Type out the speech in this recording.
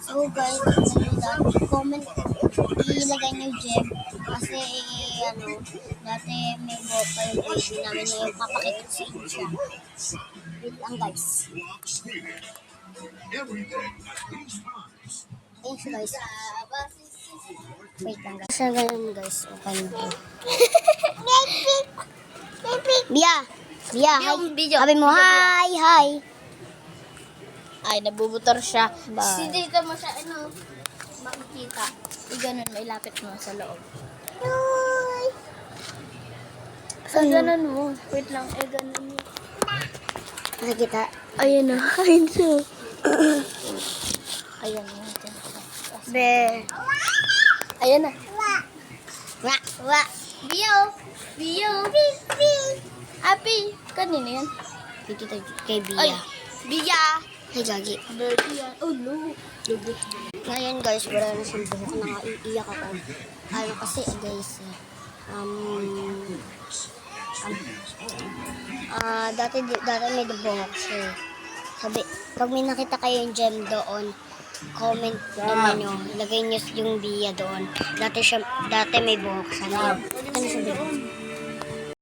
So guys, comment, ilagay nyo Jem. Kasi dati may buhok pa yung baby namin ngayon. Papakita sa inyo siya. Wait lang guys. Ayun siya guys. Wait lang guys. Sa ganun guys, open to. Bia! Bia, hi. Sabi mo, hi! Ay, nabubutor siya. Ba? Si dito mo siya, makikita. Ganun, may lapit mo sa loob. Saan Ganun mo. Wait lang, ganun mo. nakikita? Ayan na, ayun siya. Ayan na. Be. Ayan na. Wa. Bio! Happy! Kanina yan? Dito tayo kay Ay! Bia. Bia! Ay, gagi. Dirty yan. Oh no! Ngayon guys, wala na siyang buhok. Nakaiiyak ako. Kasi guys, dati may buhok siya. Sabi, pag may nakita kayo yung gem doon, comment naman nyo. Ilagay nyo yung Bia doon. Dati may buhok siya. Ano sabi?